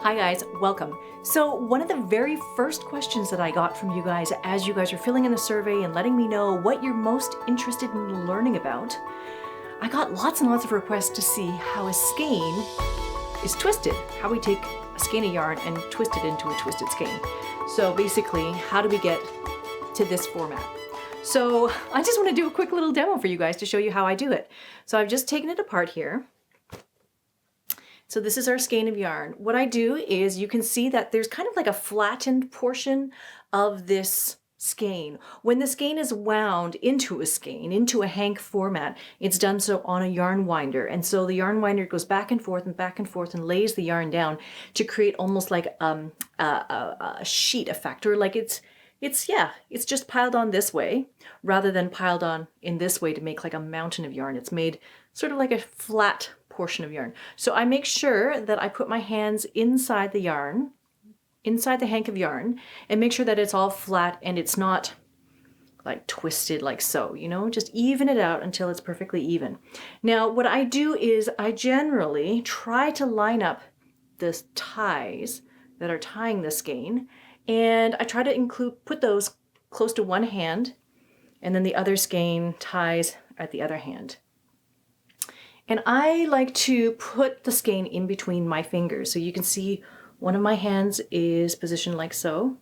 Hi guys, welcome. So one of the very first questions that I got from you guys as you guys are filling in the survey and letting me know what you're most interested in learning about, I got lots and lots of requests to see how a skein is twisted, how we take a skein of yarn and twist it into a twisted skein. So basically, how do we get to this format? So I just want to do a quick little demo for you guys to show you how I do it. So I've just taken it apart here. So this is our skein of yarn. What I do is you can see that there's kind of like a flattened portion of this skein. When the skein is wound into a skein, into a hank format, it's done so on a yarn winder. And so the yarn winder goes back and forth and lays the yarn down to create almost like a sheet effect, or like it's just piled on this way rather than piled on in this way to make like a mountain of yarn. It's made sort of like a flat portion of yarn. So I make sure that I put my hands inside the yarn, inside the hank of yarn, and make sure that it's all flat and it's not like twisted like so, you know, just even it out until it's perfectly even. Now, what I do is I generally try to line up the ties that are tying the skein, and I try to put those close to one hand, and then the other skein ties at the other hand. And I like to put the skein in between my fingers. So you can see one of my hands is positioned like so,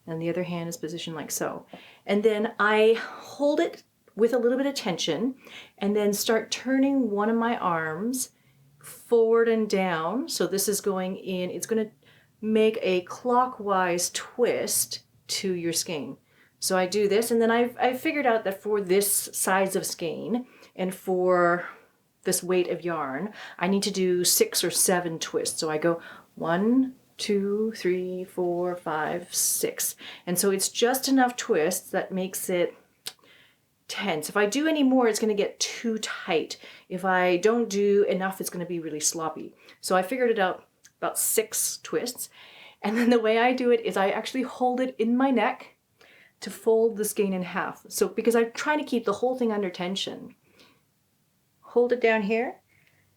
and the other hand is positioned like so. And then I hold it with a little bit of tension and then start turning one of my arms forward and down. So this is going in, it's going to make a clockwise twist to your skein. So I do this, and then I've figured out that for this size of skein and for this weight of yarn, I need to do 6 or 7 twists. So I go 1, 2, 3, 4, 5, 6. And so it's just enough twists that makes it tense. If I do any more, it's going to get too tight. If I don't do enough, it's going to be really sloppy. So I figured it out, about 6 twists. And then the way I do it is I actually hold it in my neck to fold the skein in half. So because I'm trying to keep the whole thing under tension. Hold it down here,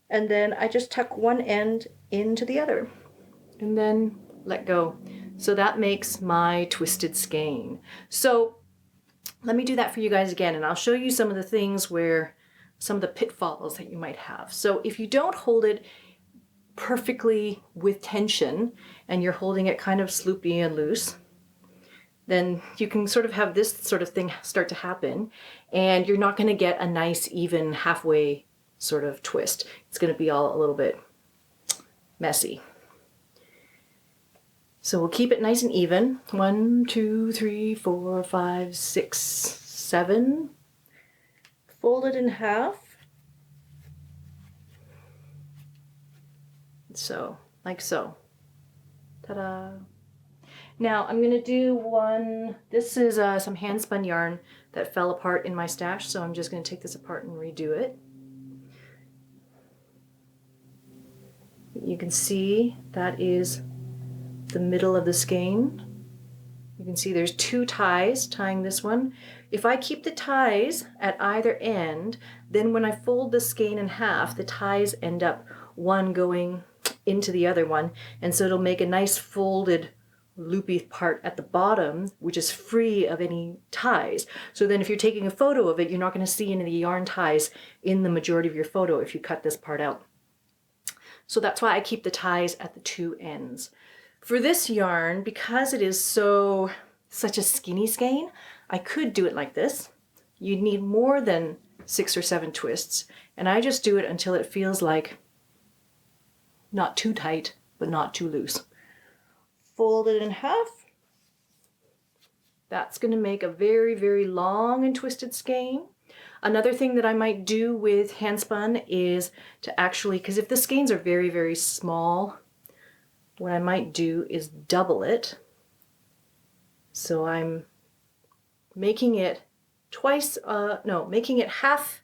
and then I just tuck one end into the other and then let go. So that makes my twisted skein. So let me do that for you guys again, and I'll show you some of the things where some of the pitfalls that you might have. So if you don't hold it perfectly with tension and you're holding it kind of sloopy and loose, then you can sort of have this sort of thing start to happen, and you're not going to get a nice even halfway sort of twist. It's going to be all a little bit messy. So we'll keep it nice and even. 1, 2, 3, 4, 5, 6, 7. Fold it in half. So, like so. Ta-da! Now I'm going to do one. This is some handspun yarn that fell apart in my stash, so I'm just going to take this apart and redo it. You can see that is the middle of the skein. You can see there's 2 ties tying this one. If I keep the ties at either end, then when I fold the skein in half, the ties end up one going into the other one, and so it'll make a nice folded loopy part at the bottom, which is free of any ties. So then if you're taking a photo of it, you're not going to see any of the yarn ties in the majority of your photo if you cut this part out. So that's why I keep the ties at the 2 ends. For this yarn, because it is such a skinny skein, I could do it like this. You'd need more than 6 or 7 twists, and I just do it until it feels like not too tight, but not too loose. Fold it in half. That's going to make a very, very long and twisted skein. Another thing that I might do with handspun is to actually, because if the skeins are very, very small, what I might do is double it. So I'm making it making it half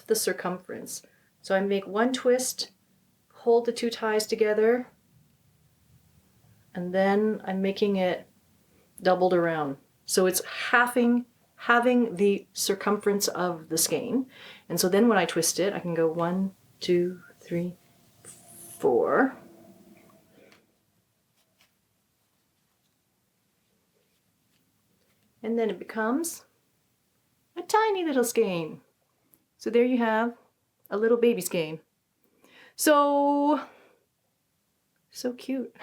the circumference. So I make one twist, hold the 2 ties together, and then I'm making it doubled around. So it's having the circumference of the skein. And so then when I twist it, I can go 1, 2, 3, 4. and then it becomes a tiny little skein. So there you have a little baby skein. So cute.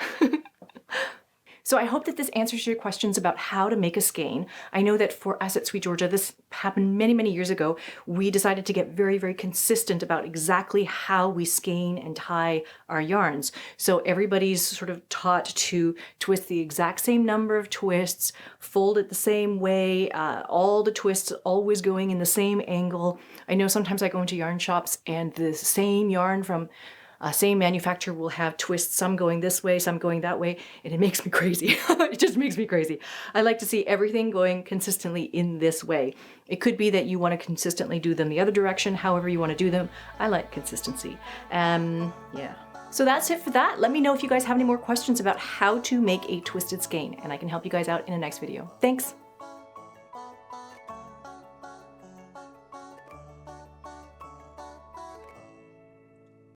So I hope that this answers your questions about how to make a skein. I know that for us at SweetGeorgia, this happened many, many years ago. We decided to get very, very consistent about exactly how we skein and tie our yarns. So everybody's sort of taught to twist the exact same number of twists, fold it the same way, all the twists always going in the same angle. I know sometimes I go into yarn shops and the same yarn from same manufacturer will have twists, some going this way, some going that way, and it makes me crazy. It just makes me crazy. I like to see everything going consistently in this way. It could be that you want to consistently do them the other direction, however you want to do them. I like consistency. Yeah. So that's it for that. Let me know if you guys have any more questions about how to make a twisted skein, and I can help you guys out in the next video. Thanks.